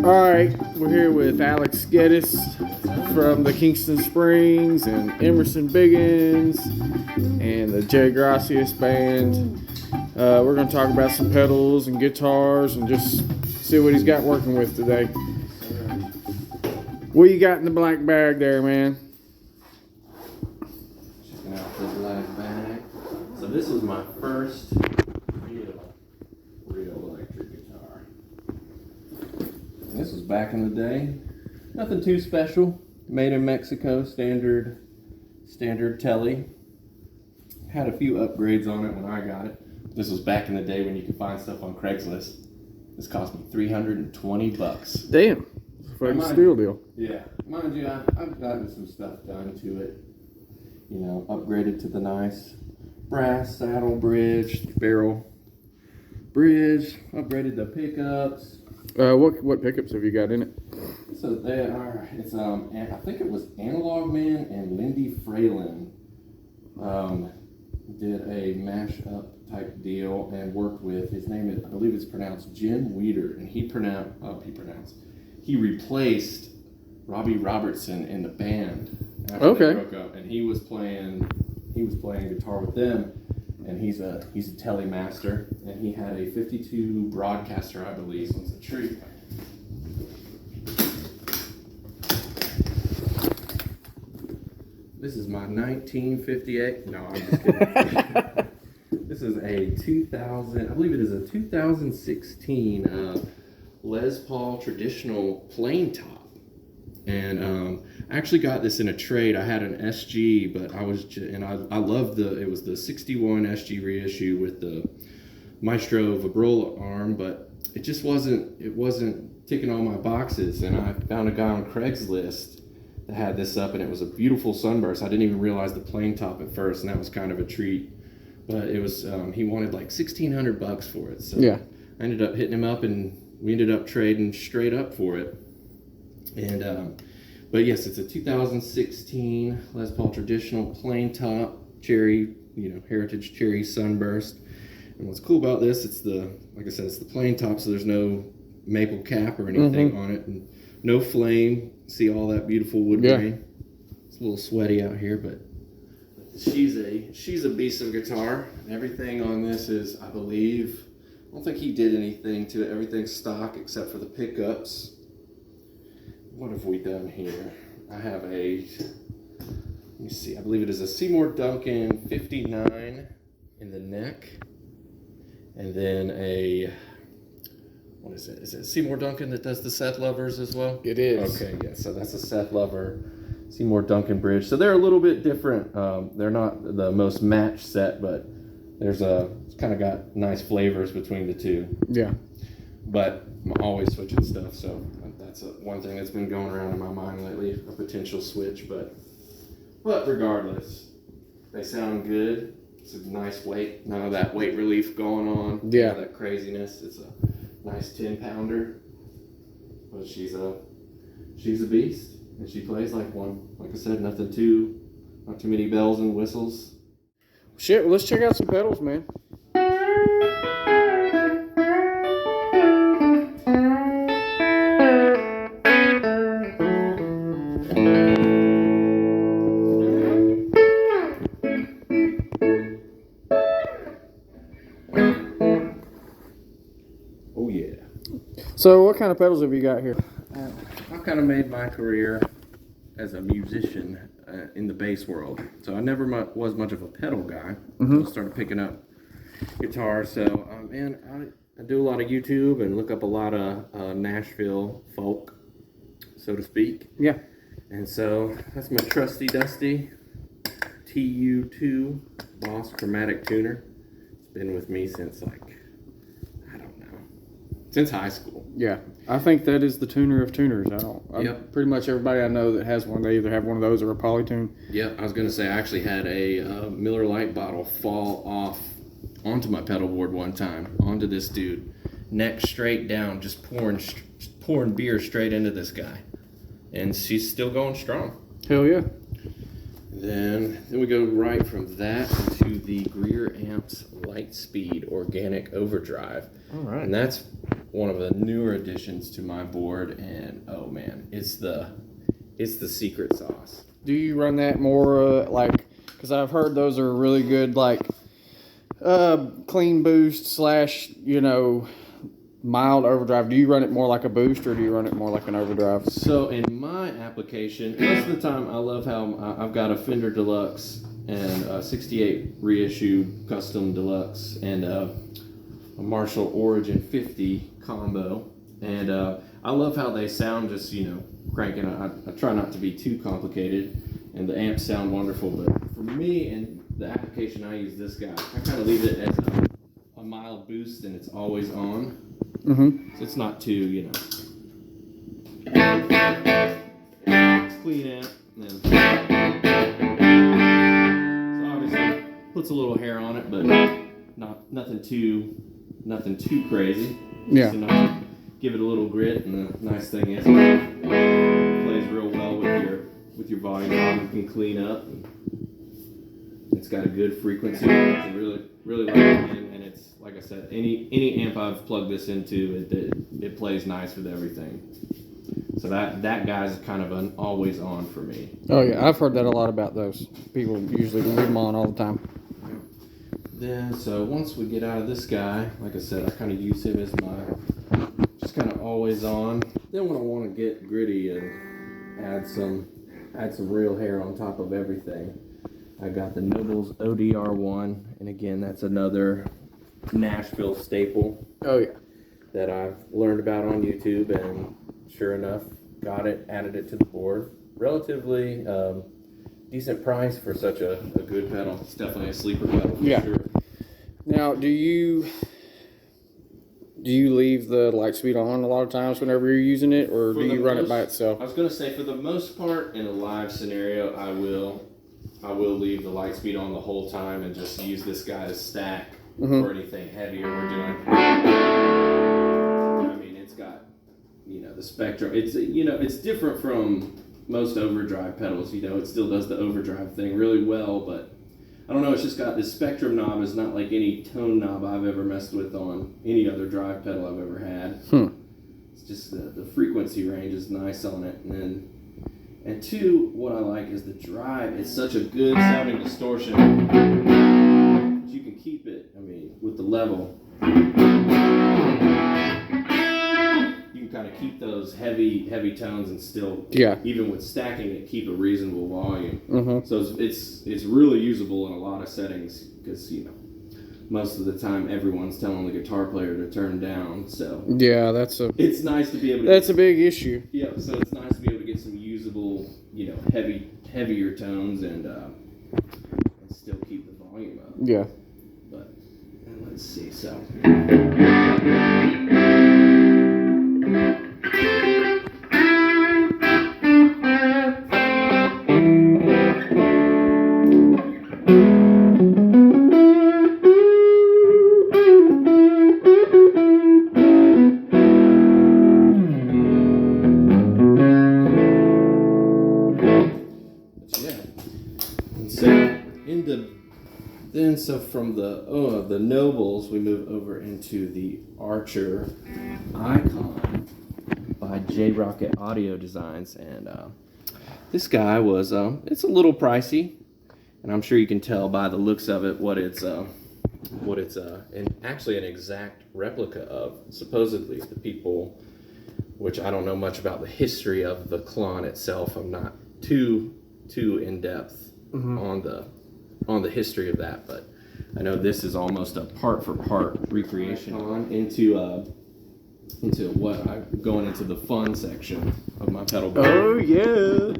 Alright, we're here with Alex Geddes from the Kingston Springs and Emerson Biggins and the Jerry Gracias Band. We're going to talk about some pedals and guitars and just see what he's got working with today. What you got in the black bag there, man? Checking out the black bag. So this was my first real electric guitar. And this was back in the day. Nothing too special. Made in Mexico, standard telly. Had a few upgrades on it when I got it. This was back in the day when you could find stuff on Craigslist. This cost me $320. Damn. Fucking steal deal. Yeah. Mind you, I've gotten some stuff done to it. You know, upgraded to the nice brass saddle bridge, barrel bridge, upgraded the pickups. What pickups have you got in it? So they are, I think it was Analog Man and Lindy Fralin did a mash-up type deal and worked with, his name is, I believe it's pronounced Jim Weeder, and he replaced Robbie Robertson in the band after they broke up, and he was playing guitar with them, and he's a telemaster, and he had a 52 broadcaster, I believe. It's a tree. This is my 1958. No, I'm just kidding. This is a 2000. I believe it is a 2016 Les Paul traditional plain top, and I actually got this in a trade. I had an SG, but I loved it was the 61 SG reissue with the Maestro Vibrola arm, but it just wasn't ticking all my boxes, and I found a guy on Craigslist that had this up, and it was a beautiful sunburst. I didn't even realize the plain top at first, and that was kind of a treat. But it was he wanted like $1,600 for it, so yeah. I ended up hitting him up, and we ended up trading straight up for it. And but yes, it's a 2016 Les Paul traditional plain top cherry, heritage cherry sunburst. And what's cool about this, like I said, it's the plain top, so there's no maple cap or anything on it, and no flame. See all that beautiful wood grain. It's a little sweaty out here, but she's a beast of a guitar. Everything on this is, I believe, I don't think he did anything to it. Everything's stock except for the pickups. What have we done here? I have let me see, I believe it is a Seymour Duncan 59 in the neck. And then what is it? Is it Seymour Duncan that does the Seth Lovers as well? It is. Okay, yeah, so that's a Seth Lover Seymour Duncan bridge. So they're a little bit different. They're not the most matched set, but it's kind of got nice flavors between the two. Yeah. But I'm always switching stuff, so that's one thing that's been going around in my mind lately, a potential switch. But regardless, they sound good. It's a nice weight. None of that weight relief going on. Yeah. None of that craziness. It's a nice 10-pounder. But she's a beast, and she plays like one. Like I said, not too many bells and whistles. Shit, well, let's check out some pedals, man. Oh yeah. So what kind of pedals have you got here? I've kind of made my career as a musician in the bass world. So I never was much of a pedal guy. I started picking up guitar. So, I do a lot of YouTube and look up a lot of Nashville folk, so to speak. Yeah. And so that's my trusty dusty TU2 Boss Chromatic Tuner. It's been with me since since high school. Yeah, I think that is the tuner of tuners. Pretty much everybody I know that has one, they either have one of those or a Polytune. Yeah, I was going to say, I actually had a Miller Lite bottle fall off onto my pedal board one time, onto this dude, neck straight down, just pouring beer straight into this guy. And she's still going strong. Hell yeah. Then we go right from that to the Greer Amps Lightspeed Organic Overdrive. All right. And that's one of the newer additions to my board, and oh man, it's the secret sauce. Do you run that more because I've heard those are really good, like clean boost / mild overdrive. Do you run it more like a boost, or do you run it more like an overdrive? So in my application, most of the time I love how I've got a Fender Deluxe and a 68 reissue custom Deluxe and a Marshall Origin 50 combo, and I love how they sound just cranking. I try not to be too complicated, and the amps sound wonderful, but for me and the application I use this guy, I kind of leave it as a mild boost, and it's always on. Mm-hmm. So it's not too, clean amp. And so obviously puts a little hair on it, but nothing too crazy. Yeah. Just enough to give it a little grit, and the nice thing is it plays real well with your volume knob. You can clean up. It's got a good frequency. I really like it, and it's like I said, any amp I've plugged this into, it plays nice with everything. So that guy's kind of an always on for me. Oh yeah, I've heard that a lot about those. People usually leave them on all the time. Then so once we get out of this guy, like I said, I kind of use him as my just kind of always on. Then when I want to get gritty and add some real hair on top of everything, I got the Nobels ODR1, and again, that's another Nashville staple. Oh yeah. That I've learned about on YouTube, and sure enough, got it, added it to the board. Relatively decent price for such a good pedal. It's definitely a sleeper pedal for sure. Now, do you leave the Lightspeed on a lot of times whenever you're using it, or do you run it by itself? I was going to say, for the most part, in a live scenario, I will leave the Lightspeed on the whole time and just use this guy to stack for anything heavier we're doing. I mean, it's got, the spectrum. It's, it's different from most overdrive pedals. It still does the overdrive thing really well, but I don't know, it's just got this spectrum knob is not like any tone knob I've ever messed with on any other drive pedal I've ever had. It's just the frequency range is nice on it. And two, what I like is the drive. It's such a good sounding distortion. You can keep it, with the level. You can kind of keep those heavy tones and still, even with stacking it, keep a reasonable volume. So it's really usable in a lot of settings because, most of the time everyone's telling the guitar player to turn down. So yeah, it's nice to be able to. That's a big issue. Yeah, so it's nice to be able to get some usable, heavier tones and still keep the volume up. Yeah. But let's see. So. So from the Nobels, we move over into the Archer Icon by J Rocket Audio Designs, and this guy was it's a little pricey, and I'm sure you can tell by the looks of it what it's actually an exact replica of. Supposedly, the people, which I don't know much about the history of the Klon itself. I'm not too in depth on the history of that, but I know this is almost a part for part recreation into what I'm going into the fun section of my pedal board. Oh yeah.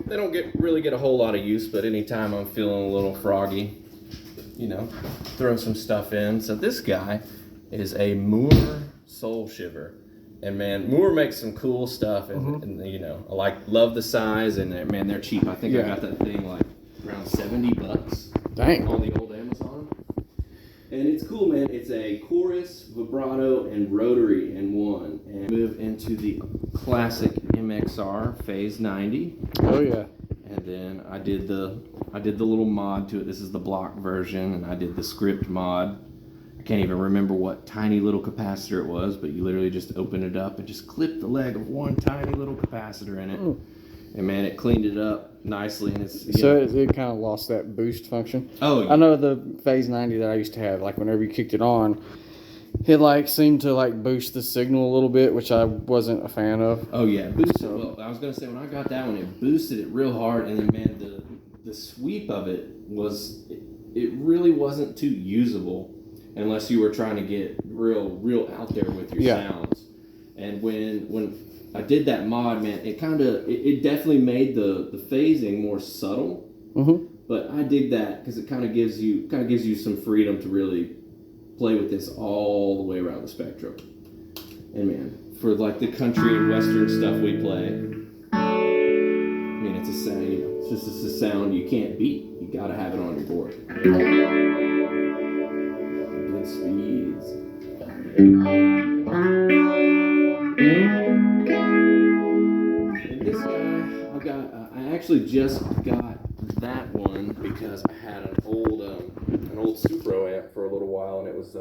They don't really get a whole lot of use, but anytime I'm feeling a little froggy, throw some stuff in. So this guy is a Mooer Soul Shiver. And man, Mooer makes some cool stuff, and I love the size, and man, they're cheap. I think I got that thing like around $70. Dang. On the old Amazon. And it's cool, man. It's a chorus, vibrato, and rotary in one. And move into the classic MXR Phase 90. Oh yeah. And then I did the I did the little mod to it. This is the block version, and I did the script mod. I can't even remember what tiny little capacitor it was, but you literally just open it up and just clip the leg of one tiny little capacitor in it. And man, it cleaned it up nicely. And it's so it kind of lost that boost function. Oh, yeah. I know the Phase 90 that I used to have, like whenever you kicked it on, it like seemed to like boost the signal a little bit, which I wasn't a fan of. Oh yeah, boosted. Well, I was gonna say when I got that one, it boosted it real hard, and then man, the sweep of it was it really wasn't too usable unless you were trying to get real out there with your sounds. And when I did that mod, man, it definitely made the phasing more subtle. But I dig that because it kind of gives you some freedom to really play with this all the way around the spectrum. And man, for like the country and western stuff we play, I mean, it's a sound, it's just a sound you can't beat. You gotta have it on your board. Good speeds. And this guy, I actually just got that one because I had an old Supro amp for a little while, and it was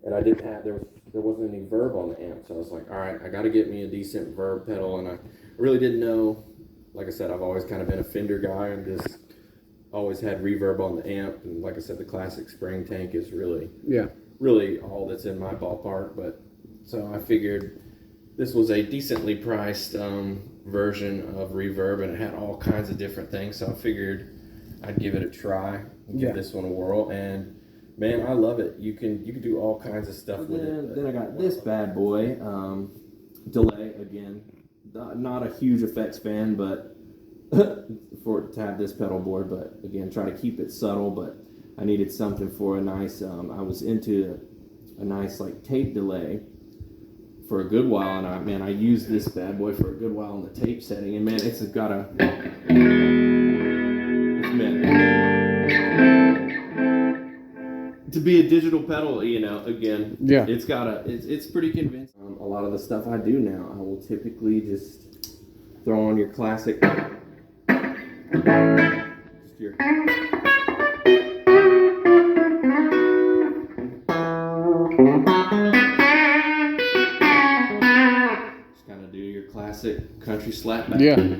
and I didn't have there wasn't any verb on the amp, so I was like, all right, I got to get me a decent verb pedal, and I really didn't know. Like I said, I've always kind of been a Fender guy and just always had reverb on the amp, and like I said, the classic spring tank is really all that's in my ballpark. But so I figured this was a decently priced version of reverb, and it had all kinds of different things, so I figured I'd give it a try and give this one a whirl. And man, I love it. You can do all kinds of stuff with it. Then I got this bad boy, delay again. Not a huge effects fan, but to have this pedal board, but again, try to keep it subtle. But I needed something for a nice. I was into a nice like tape delay for a good while, and I used this bad boy for a good while in the tape setting, and man, it's got a. To be a digital pedal, again, it's pretty convincing. A lot of the stuff I do now, I will typically just throw on your classic. Just your. Just kind of do your classic country slapback. Yeah.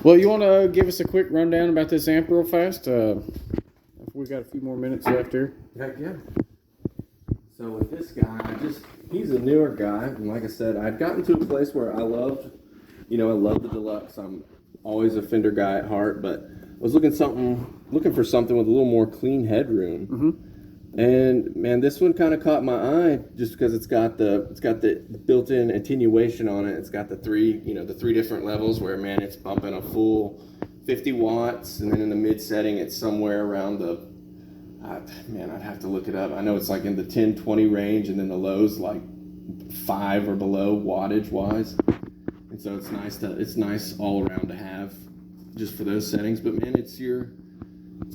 Well, you want to give us a quick rundown about this amp real fast? We've got a few more minutes left here. Heck yeah. So with this guy, he's a newer guy, and like I said, I'd gotten to a place where I loved the deluxe. I'm always a Fender guy at heart, but I was looking for something with a little more clean headroom. And man, this one kind of caught my eye just because it's got the built-in attenuation on it. It's got the three different levels where, man, it's bumping a full 50 watts, and then in the mid setting it's somewhere around I'd have to look it up. I know it's like in the 10-20 range, and then the lows like 5 or below wattage wise. And so it's nice all around to have just for those settings. But man, it's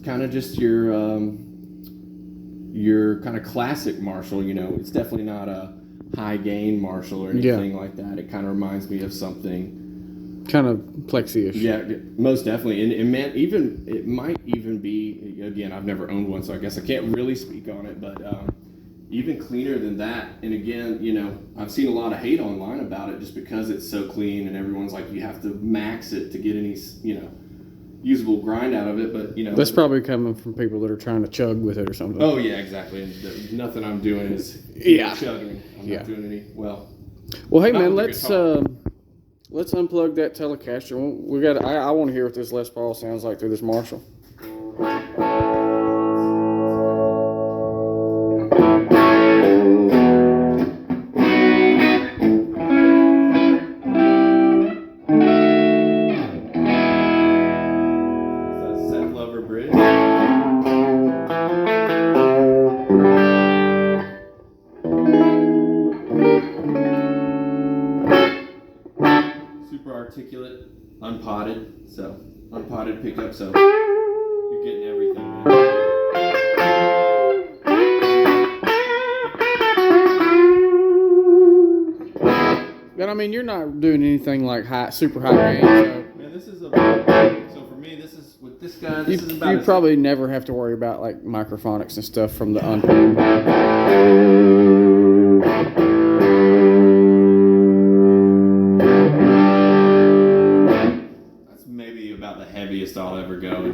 kind of just your kind of classic Marshall. It's definitely not a high gain Marshall or anything like that. It kind of reminds me of something kind of plexi-ish. Yeah, most definitely. And man, it might even be, again, I've never owned one, so I guess I can't really speak on it, but even cleaner than that. And again, I've seen a lot of hate online about it just because it's so clean, and everyone's like, you have to max it to get any, usable grind out of it. But that's probably coming from people that are trying to chug with it or something. Oh yeah, exactly. And nothing I'm doing is chugging. I'm not doing any well, hey man, let's unplug that telecaster. I want to hear what this Les Paul sounds like through this Marshall. Articulate, unpotted pickup, so you're getting everything, man. mean, you're not doing anything like super high gain. So Man, this is so for me, this is with this guy. This is about you probably never have to worry about like microphonics and stuff from the unpaired. That's maybe about the heaviest I'll ever go.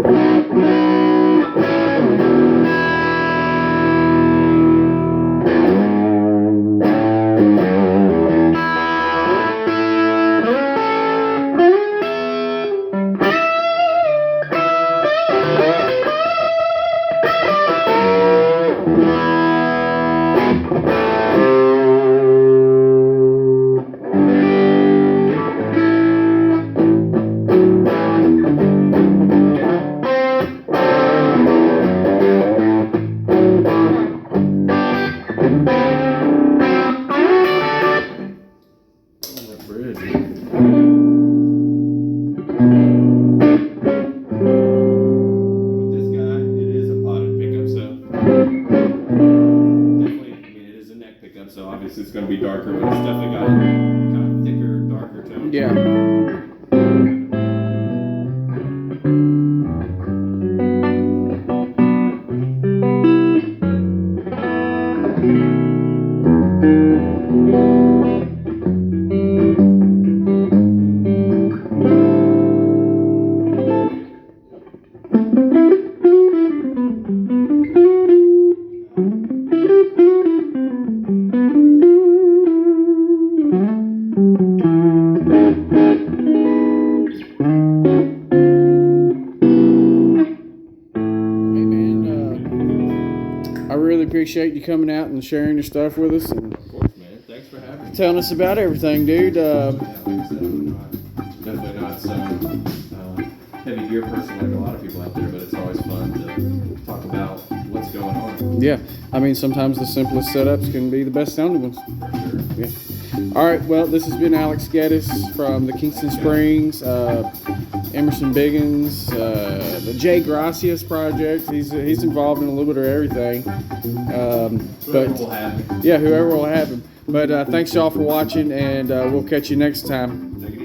So obviously it's going to be darker, but it's definitely got a kind of thicker, darker tone. Yeah. I really appreciate you coming out and sharing your stuff with us. And of course, man. Thanks for having me. Telling us about everything, dude. Yeah, like I said, I'm definitely not some heavy gear person like a lot of people out there, but it's always fun to talk about what's going on. Yeah, I mean, sometimes the simplest setups can be the best sounding ones. For sure. Yeah. All right, well, this has been Alex Geddes from the Kingston Springs, Emerson Biggins, the Jay Gracias project. He's involved in a little bit of everything. Whoever will have me. Yeah, whoever will have him. But thanks y'all for watching, and we'll catch you next time. Take it easy.